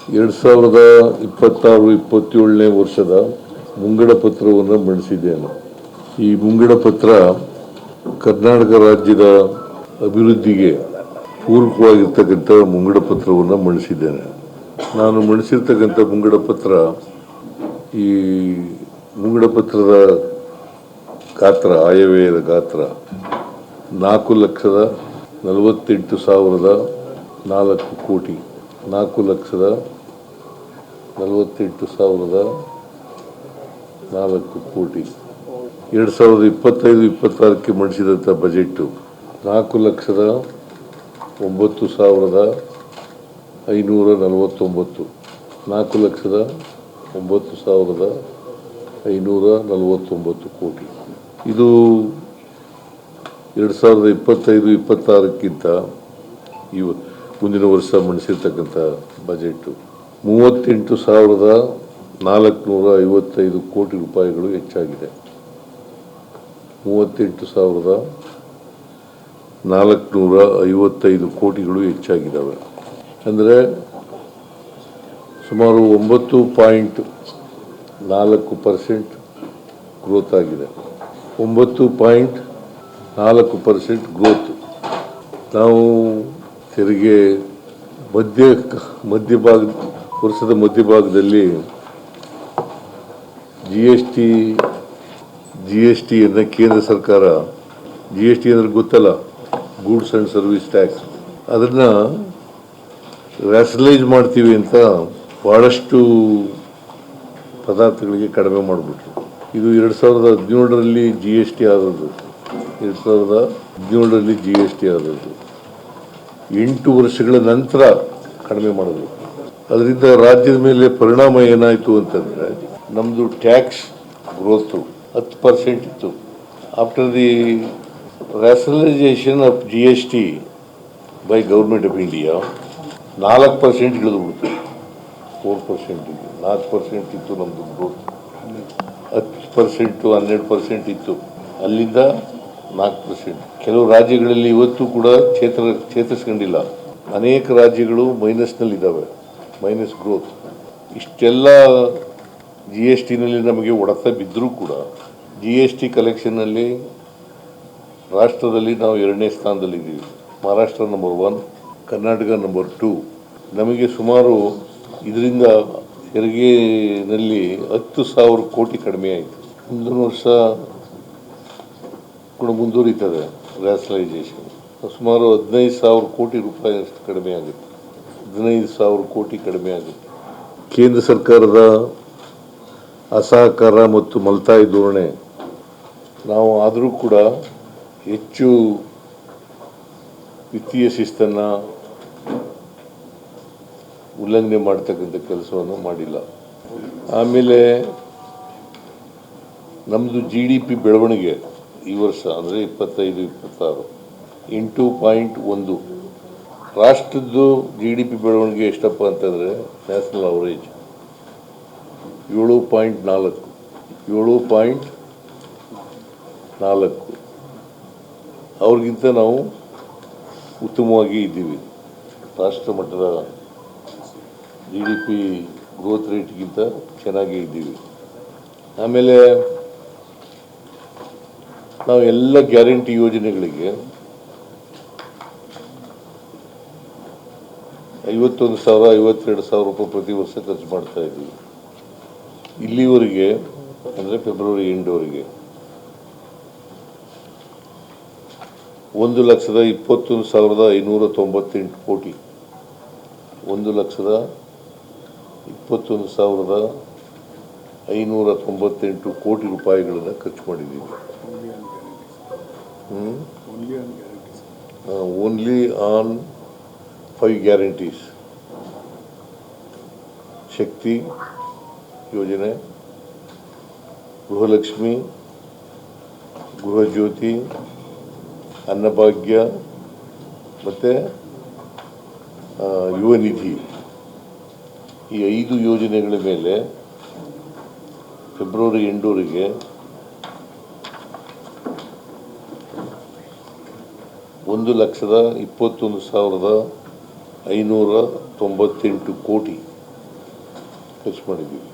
2026-27ನೇ ವರ್ಷದ ಮುಂಗಡ ಪತ್ರವನ್ನು ಮಂಡಿಸಿದ್ದೇನೆ. ಈ ಮುಂಗಡ ಪತ್ರ ಕರ್ನಾಟಕ ರಾಜ್ಯದ ಅಭಿವೃದ್ಧಿಗೆ ಪೂರಕವಾಗಿರ್ತಕ್ಕಂಥ ಮುಂಗಡ ಪತ್ರವನ್ನು ಮಂಡಿಸಿದ್ದೇನೆ. ನಾನು ಮಂಡಿಸಿರ್ತಕ್ಕಂಥ ಮುಂಗಡ ಪತ್ರ, ಈ ಮುಂಗಡ ಪತ್ರದ ಗಾತ್ರ, ಆಯವ್ಯಯದ ಗಾತ್ರ 4,48,004 ಕೋಟಿ. 4,48,004 ಕೋಟಿ. 2025-26ಕ್ಕೆ ಮಂಡಿಸಿದಂಥ ಬಜೆಟ್ಟು 4,09,549. 4,09,549 ಕೋಟಿ. ಇದು 2025-26ಕ್ಕಿಂತ ಮುಂದಿನ ವರ್ಷ ಮಂಡಿಸಿರ್ತಕ್ಕಂಥ ಬಜೆಟ್ಟು 38,455 ಕೋಟಿ ರೂಪಾಯಿಗಳು ಹೆಚ್ಚಾಗಿದೆ. 38,455 ಕೋಟಿಗಳು ಹೆಚ್ಚಾಗಿದ್ದಾವೆ. ಅಂದರೆ ಸುಮಾರು 9.4% ಗ್ರೋತ್ ಆಗಿದೆ. 9.4% ಗ್ರೋತ್. ನಾವು ತೆರಿಗೆ ವರ್ಷದ ಮಧ್ಯಭಾಗದಲ್ಲಿ ಜಿ ಎಸ್ ಟಿಯನ್ನು ಕೇಂದ್ರ ಸರ್ಕಾರ, GST ಅಂದ್ರೆ ಗೊತ್ತಲ್ಲ, ಗೂಡ್ಸ್ ಆ್ಯಂಡ್ ಸರ್ವಿಸ್ ಟ್ಯಾಕ್ಸ್, ಅದನ್ನು ರ್ಯಾಷನಲೈಸ್ ಮಾಡ್ತೀವಿ ಅಂತ ಭಾಳಷ್ಟು ಪದಾರ್ಥಗಳಿಗೆ ಕಡಿಮೆ ಮಾಡಿಬಿಟ್ರು. ಇದು 2017ರಲ್ಲಿ GST ಆದದ್ದು. 2017ರಲ್ಲಿ GST ಆದದ್ದು 8 ವರ್ಷಗಳ ನಂತರ ಕಡಿಮೆ ಮಾಡಿದ್ರು. ಅದರಿಂದ ರಾಜ್ಯದ ಮೇಲೆ ಪರಿಣಾಮ ಏನಾಯಿತು ಅಂತಂದರೆ, ನಮ್ಮದು ಟ್ಯಾಕ್ಸ್ ಗ್ರೋತು 10% ಇತ್ತು. After the rationalisation of GST by government of India 4% ಇಳಿದುಬಿಡ್ತು. 4% 4% ಇತ್ತು ನಮ್ಮದು ಗ್ರೋತ್. 10%, 12% ಇತ್ತು. ಅಲ್ಲಿಂದ 4%. ಕೆಲವು ರಾಜ್ಯಗಳಲ್ಲಿ ಇವತ್ತು ಕೂಡ ಚೇತರಿಸ್ಕೊಂಡಿಲ್ಲ. ಅನೇಕ ರಾಜ್ಯಗಳು ಮೈನಸ್ನಲ್ಲಿದ್ದಾವೆ, ಮೈನಸ್ ಗ್ರೋತ್. ಇಷ್ಟೆಲ್ಲ GSTನಲ್ಲಿ ನಮಗೆ ಹೊಡೆತ ಬಿದ್ದರೂ ಕೂಡ GST ಕಲೆಕ್ಷನ್ನಲ್ಲಿ ರಾಷ್ಟ್ರದಲ್ಲಿ ನಾವು 2ನೇ ಸ್ಥಾನದಲ್ಲಿದ್ದೀವಿ. Maharashtra number 1, Karnataka number 2. ನಮಗೆ ಸುಮಾರು ಇದರಿಂದ ತೆರಿಗೆಯಲ್ಲಿ 10,000 ಕೋಟಿ ಕಡಿಮೆ ಆಯಿತು. ಮುಂದಿನ ವರ್ಷ ಕೂಡ ಮುಂದುವರಿತದೆ ರ್ಯಾಷನಲೈಸೇಷನ್. ಸುಮಾರು 15,000 ಕೋಟಿ ರೂಪಾಯಿ ಅಷ್ಟು ಕಡಿಮೆ ಆಗುತ್ತೆ. 15,000 ಕೋಟಿ ಕಡಿಮೆ ಆಗುತ್ತೆ. ಕೇಂದ್ರ ಸರ್ಕಾರದ ಅಸಹಕಾರ ಮತ್ತು ಮಲ್ತಾಯಿ ಧೋರಣೆ ನಾವು ಆದರೂ ಕೂಡ ಹೆಚ್ಚು ವಿತ್ತೀಯ ಶಿಸ್ತನ್ನು ಉಲ್ಲಂಘನೆ ಮಾಡ್ತಕ್ಕಂಥ ಕೆಲಸವನ್ನು ಮಾಡಿಲ್ಲ. ಆಮೇಲೆ ನಮ್ಮದು GDP ಬೆಳವಣಿಗೆ ಈ ವರ್ಷ ಅಂದರೆ 25-26 8.1. ರಾಷ್ಟ್ರದ್ದು GDP ಬೆಳವಣಿಗೆ ಎಷ್ಟಪ್ಪ ಅಂತಂದರೆ ನ್ಯಾಷನಲ್ ಅವರೇಜ್ 7.4. 7.4 ಅವ್ರಿಗಿಂತ ನಾವು ಉತ್ತಮವಾಗಿ ಇದ್ದೀವಿ. ರಾಷ್ಟ್ರ ಮಟ್ಟದ GDP ಗ್ರೋತ್ ರೇಟ್ಗಿಂತ ಚೆನ್ನಾಗೇ ಇದ್ದೀವಿ. ಆಮೇಲೆ ನಾವು ಎಲ್ಲ ಗ್ಯಾರಂಟಿ ಯೋಜನೆಗಳಿಗೆ 51,000 52,000 ರೂಪಾಯಿ ಪ್ರತಿ ವರ್ಷ ಖರ್ಚು ಮಾಡ್ತಾ ಇದ್ದೀವಿ. ಇಲ್ಲಿವರೆಗೆ ಅಂದರೆ ಫೆಬ್ರವರಿ ಎಂಡ್ವರೆಗೆ 1,21,598 ಕೋಟಿ, 1,21,598 ಕೋಟಿ ರೂಪಾಯಿಗಳನ್ನು ಖರ್ಚು ಮಾಡಿದ್ದೀವಿ. ಓನ್ಲಿ ಆನ್ 5 ಗ್ಯಾರಂಟೀಸ್: ಶಕ್ತಿ ಯೋಜನೆ, ಗೃಹಲಕ್ಷ್ಮಿ, ಗೃಹಜ್ಯೋತಿ, ಅನ್ನಭಾಗ್ಯ ಮತ್ತು ಯುವ ನಿಧಿ. ಈ 5 ಯೋಜನೆಗಳ ಮೇಲೆ ಫೆಬ್ರವರಿ ಎಂಡ್ವರೆಗೆ 1,21,598 ಕೋಟಿ ಖರ್ಚು ಮಾಡಿದ್ದೀವಿ.